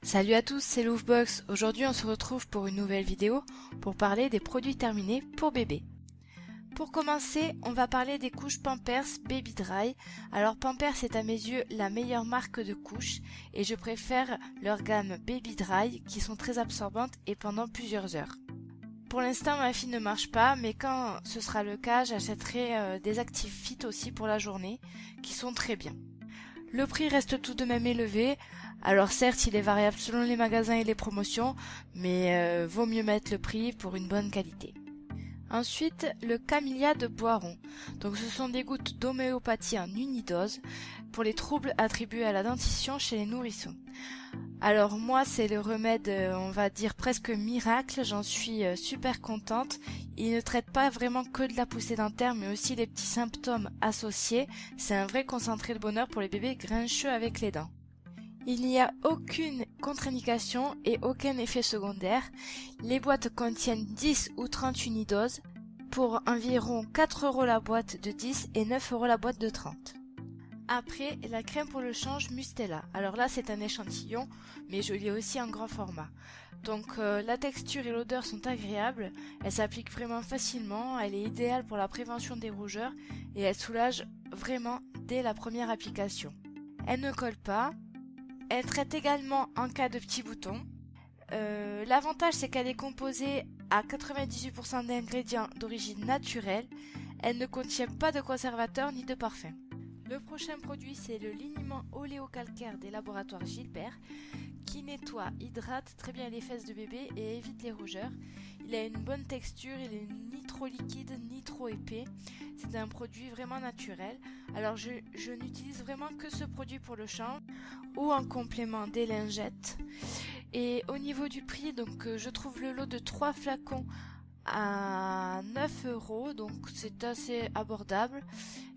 Salut à tous, c'est Louvebox. Aujourd'hui on se retrouve pour une nouvelle vidéo pour parler des produits terminés pour bébé. Pour commencer, on va parler des couches Pampers Baby Dry. Alors Pampers est à mes yeux la meilleure marque de couches et je préfère leur gamme Baby Dry qui sont très absorbantes et pendant plusieurs heures. Pour l'instant ma fille ne marche pas, mais quand ce sera le cas j'achèterai des Active Fit aussi pour la journée qui sont très bien. Le prix reste tout de même élevé, alors certes il est variable selon les magasins et les promotions, mais vaut mieux mettre le prix pour une bonne qualité. Ensuite, le Camellia de Boiron. Donc ce sont des gouttes d'homéopathie en unidose pour les troubles attribués à la dentition chez les nourrissons. Alors moi c'est le remède, on va dire presque miracle, j'en suis super contente. Il ne traite pas vraiment que de la poussée dentaire mais aussi les petits symptômes associés. C'est un vrai concentré de bonheur pour les bébés grincheux avec les dents. Il n'y a aucune contre-indication et aucun effet secondaire. Les boîtes contiennent 10 ou 30 unidoses pour environ 4 € la boîte de 10 et 9 € la boîte de 30. Après, la crème pour le change Mustela. Alors là, c'est un échantillon, mais je l'ai aussi en grand format. Donc la texture et l'odeur sont agréables, elle s'applique vraiment facilement, elle est idéale pour la prévention des rougeurs et elle soulage vraiment dès la première application. Elle ne colle pas, elle traite également en cas de petits boutons. L'avantage c'est qu'elle est composée à 98% d'ingrédients d'origine naturelle, elle ne contient pas de conservateur ni de parfum. Le prochain produit c'est le liniment oléocalcaire des laboratoires Gilbert qui nettoie, hydrate très bien les fesses de bébé et évite les rougeurs. Il a une bonne texture, il est ni trop liquide ni trop épais. C'est un produit vraiment naturel. Alors je n'utilise vraiment que ce produit pour le change ou en complément des lingettes. Et au niveau du prix, donc je trouve le lot de 3 flacons à 9 €, donc c'est assez abordable.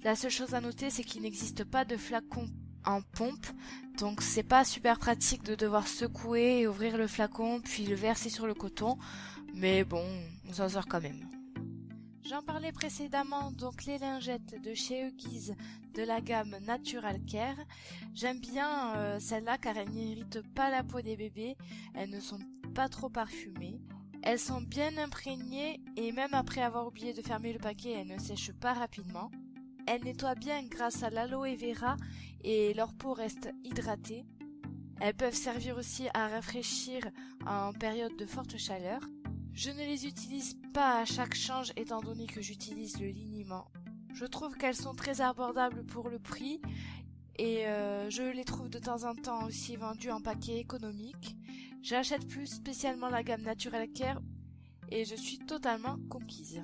La seule chose à noter c'est qu'il n'existe pas de flacon en pompe, donc c'est pas super pratique de devoir secouer et ouvrir le flacon puis le verser sur le coton, mais bon, on s'en sort quand même. J'en parlais précédemment, donc les lingettes de chez Huggies de la gamme Natural Care. J'aime bien celles-là car elles n'irritent pas la peau des bébés, elles ne sont pas trop parfumées. Elles sont bien imprégnées et même après avoir oublié de fermer le paquet, elles ne sèchent pas rapidement. Elles nettoient bien grâce à l'aloe vera et leur peau reste hydratée. Elles peuvent servir aussi à rafraîchir en période de forte chaleur. Je ne les utilise pas à chaque change étant donné que j'utilise le liniment. Je trouve qu'elles sont très abordables pour le prix et je les trouve de temps en temps aussi vendues en paquet économique. J'achète plus spécialement la gamme Natural Care et je suis totalement conquise.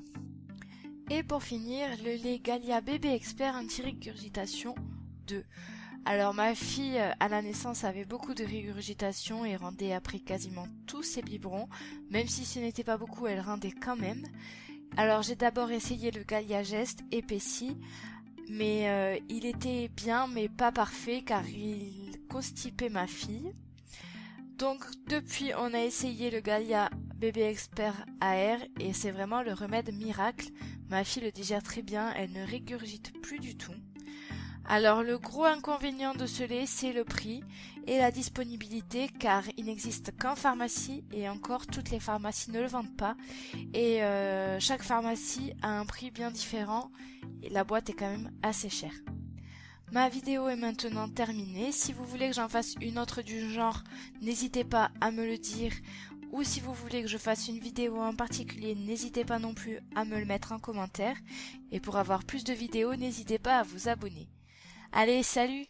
Et pour finir, le lait Gallia Bébé Expert anti-régurgitation 2. Alors ma fille à la naissance avait beaucoup de régurgitation et rendait après quasiment tous ses biberons. Même si ce n'était pas beaucoup, elle rendait quand même. Alors j'ai d'abord essayé le Gallia Gest épaissi, mais il était bien mais pas parfait car il constipait ma fille. Donc depuis on a essayé le Gallia Bébé Expert AR et c'est vraiment le remède miracle. Ma fille le digère très bien, elle ne régurgite plus du tout. Alors le gros inconvénient de ce lait c'est le prix et la disponibilité car il n'existe qu'en pharmacie et encore toutes les pharmacies ne le vendent pas et chaque pharmacie a un prix bien différent et la boîte est quand même assez chère. Ma vidéo est maintenant terminée. Si vous voulez que j'en fasse une autre du genre, n'hésitez pas à me le dire. Ou si vous voulez que je fasse une vidéo en particulier, n'hésitez pas non plus à me le mettre en commentaire. Et pour avoir plus de vidéos, n'hésitez pas à vous abonner. Allez, salut!